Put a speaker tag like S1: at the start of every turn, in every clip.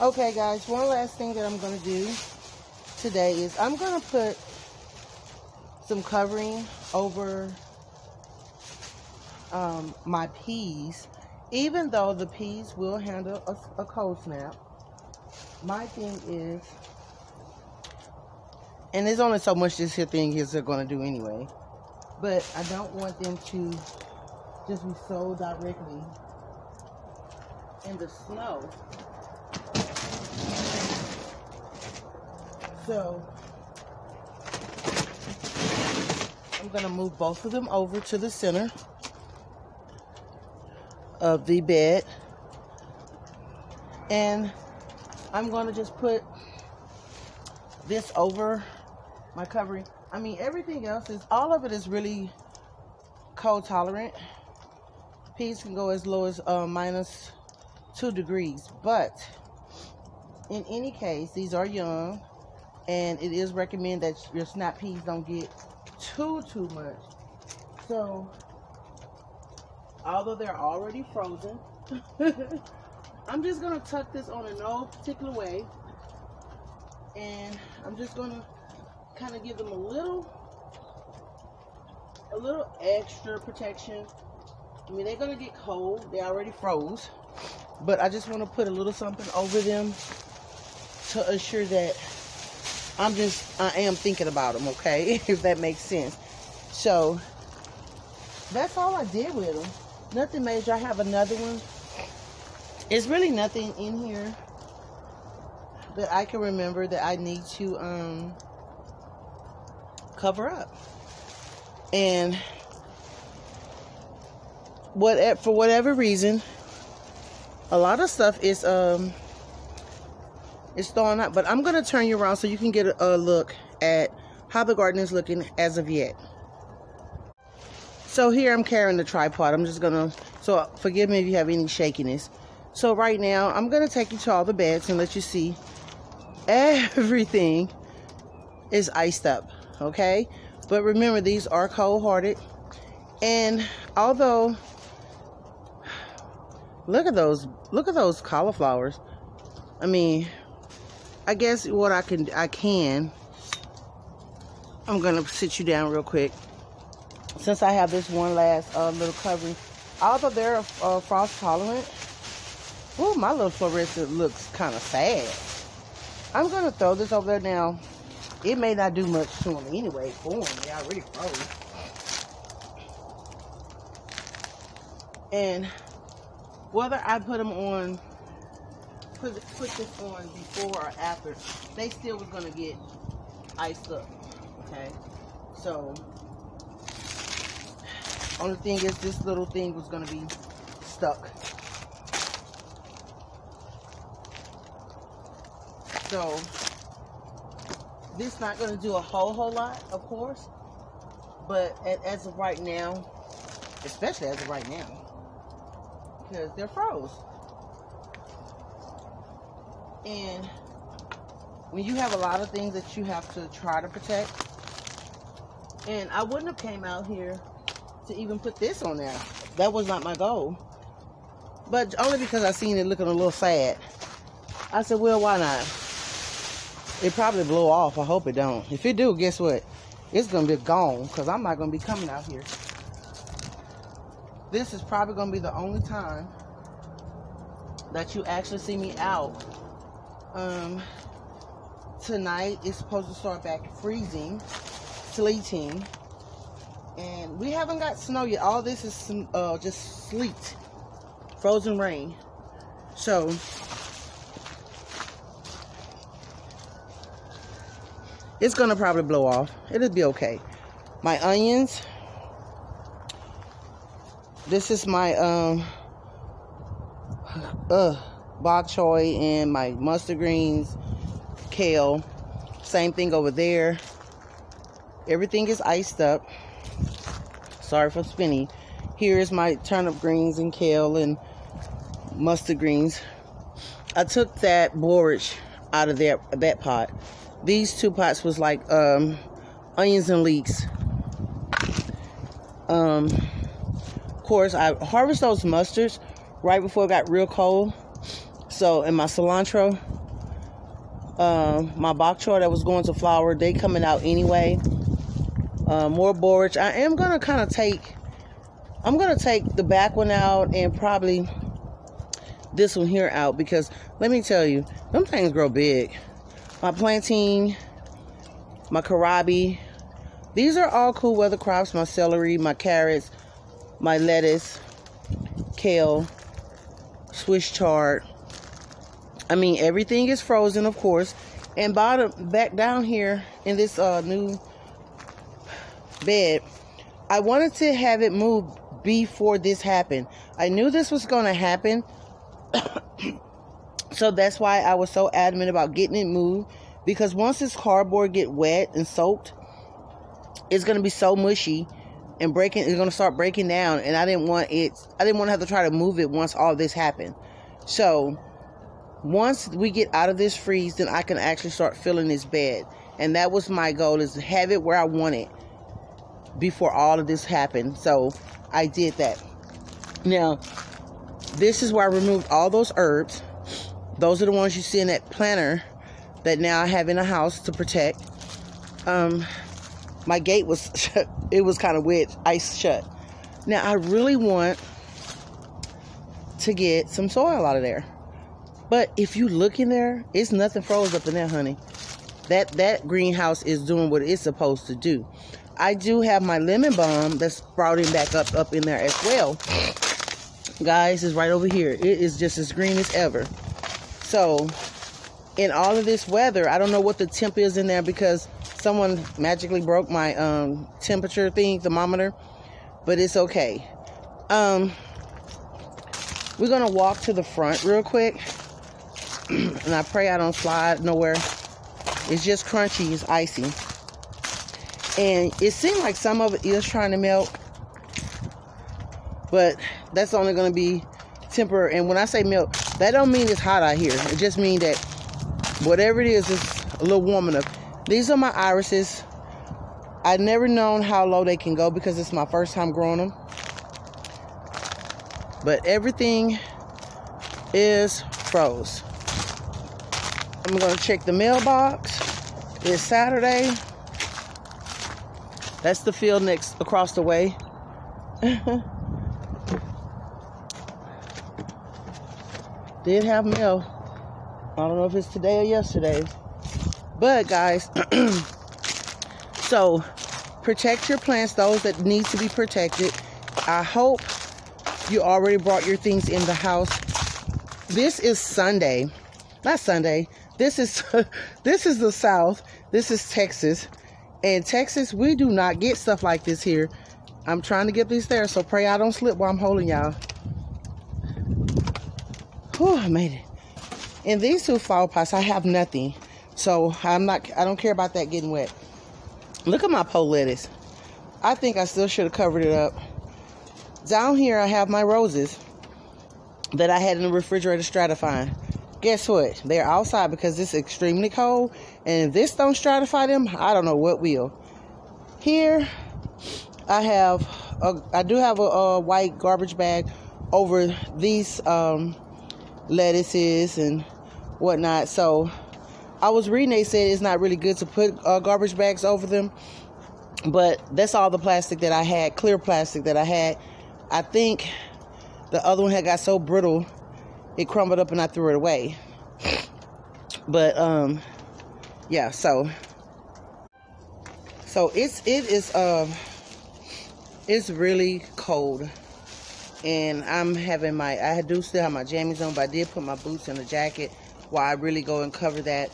S1: Okay, guys, one last thing that I'm going to do today is I'm going to put some covering over my peas. Even though the peas will handle a cold snap, my thing is, and there's only so much this here thing is they're going to do anyway, but I don't want them to just be sold directly in the snow. So I'm going to move both of them over to the center of the bed, and I'm going to just put this over my covering. I mean, everything else is, all of it is really cold tolerant. Peas can go as low as -2 degrees, but in any case, these are young, and it is recommended that your snap peas don't get too much. So although they're already frozen, I'm just going to tuck this on in no particular way, and I'm just going to kind of give them a little extra protection. I mean, they're going to get cold. They already froze, but I just want to put a little something over them to assure that I am thinking about them, okay? If that makes sense. So that's all I did with them. Nothing major. I have another one. It's really nothing in here that I can remember that I need to cover up. And for whatever reason, a lot of stuff is it's thawing out. But I'm gonna turn you around so you can get a look at how the garden is looking as of yet. So here I'm carrying the tripod. I'm just gonna, so forgive me if you have any shakiness. So right now I'm gonna take you to all the beds and let you see everything is iced up, okay? But remember, these are cold-hearted, and although, look at those cauliflowers. I mean, I guess what I'm gonna sit you down real quick. Since I have this one last little covering, although they're frost tolerant, oh, my little fluorescent looks kind of sad. I'm gonna throw this over there now. It may not do much to them anyway. For them, they already froze. And whether I put them on, put this on before or after, they still was gonna get iced up. Okay, so only thing is this little thing was gonna be stuck. So this not gonna do a whole lot, of course, but as of right now, especially as of right now, because they're froze. And when you have a lot of things that you have to try to protect, and I wouldn't have came out here to even put this on there. That was not my goal, but only because I seen it looking a little sad. I said, well, why not? It probably blow off. I hope it don't. If it do, guess what? It's gonna be gone, because I'm not gonna be coming out here. This is probably gonna be the only time that you actually see me out. Tonight it's supposed to start back freezing, sleeting, and we haven't got snow yet. All this is just sleet, frozen rain. So it's gonna probably blow off. It'll be okay. My onions. This is my bok choy and my mustard greens, kale. Same thing over there. Everything is iced up. Sorry for spinning. Here is my turnip greens and kale and mustard greens. I took that borage out of that pot. These two pots was like onions and leeks. Of course, I harvest those mustards right before it got real cold. So, and my cilantro, my bok choy that was going to flower, they coming out anyway. More borage. I am gonna kind of take, I'm gonna take the back one out and probably this one here out, because let me tell you, them things grow big. My plantain, my kohlrabi, these are all cool weather crops. My celery, my carrots, my lettuce, kale, Swiss chard. I mean, everything is frozen, of course. And back down here in this new bed, I wanted to have it moved before this happened. I knew this was going to happen. So that's why I was so adamant about getting it moved, because once this cardboard get wet and soaked, it's going to be so mushy and breaking. It's going to start breaking down, and I didn't want to have to try to move it once all this happened. So once we get out of this freeze, then I can actually start filling this bed. And that was my goal, is to have it where I want it before all of this happened. So I did that. Now, this is where I removed all those herbs. Those are the ones you see in that planter that now I have in the house to protect. My gate was shut. It was kind of wet, ice shut. Now I really want to get some soil out of there. But if you look in there, it's nothing froze up in there, honey. That greenhouse is doing what it's supposed to do. I do have my lemon balm that's sprouting back up in there as well. Guys, it's right over here. It is just as green as ever. So, in all of this weather, I don't know what the temp is in there, because someone magically broke my temperature thing, thermometer. But it's okay. We're going to walk to the front real quick. And I pray I don't slide nowhere. It's just crunchy. It's icy. And it seemed like some of it is trying to melt. But that's only going to be temporary. And when I say melt, that don't mean it's hot out here. It just means that whatever it is a little warm enough. These are my irises. I've never known how low they can go, because it's my first time growing them. But everything is froze. I'm going to check the mailbox. It's Saturday. That's the field next across the way. Did have mail. I don't know if it's today or yesterday. But guys, so protect your plants, those that need to be protected. I hope you already brought your things in the house. This is Sunday. Not Sunday. This is the South. This is Texas. In Texas, we do not get stuff like this here. I'm trying to get these there, so pray I don't slip while I'm holding y'all. Whew, I made it. In these two flower pots, I have nothing. So I don't care about that getting wet. Look at my pole lettuce. I think I still should have covered it up. Down here, I have my roses that I had in the refrigerator stratifying. Guess what? They're outside because it's extremely cold. And if this don't stratify them, I don't know what will. Here, I do have a white garbage bag over these lettuces and whatnot. So I was reading, they said it's not really good to put garbage bags over them. But that's all the plastic that I had, clear plastic that I had. I think the other one had got so brittle, it crumbled up and I threw it away. But yeah, so it's really cold, and I do still have my jammies on, but I did put my boots and a jacket while I really go and cover that.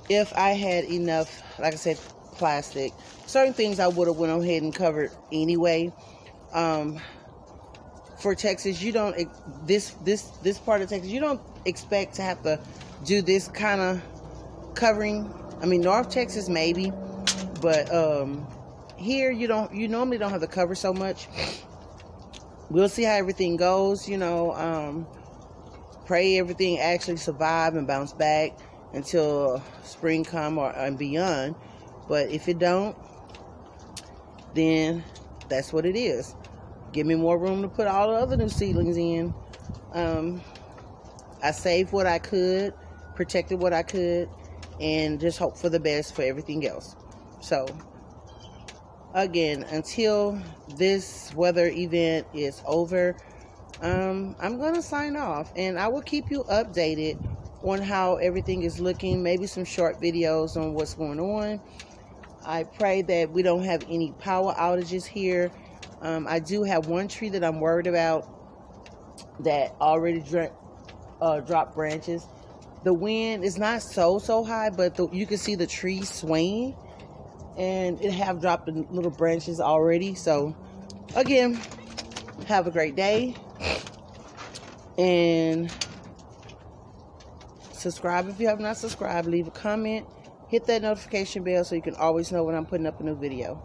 S1: If I had enough, like I said, plastic, certain things I would have went ahead and covered anyway. For Texas, you don't, this part of Texas, you don't expect to have to do this kind of covering. I mean, North Texas maybe, but here you normally don't have to cover so much. We'll see how everything goes, you know. Pray everything actually survive and bounce back until spring come and beyond. But if it don't, then that's what it is. Give me more room to put all the other new seedlings in. I saved what I could, protected what I could, and just hope for the best for everything else. So again, until this weather event is over, I'm gonna sign off, and I will keep you updated on how everything is looking, maybe some short videos on what's going on. I pray that we don't have any power outages here. I do have one tree that I'm worried about that already dropped branches. The wind is not so high, but you can see the tree swaying, and it have dropped the little branches already. So again, have a great day, and subscribe if you have not subscribed. Leave a comment, hit that notification bell so you can always know when I'm putting up a new video.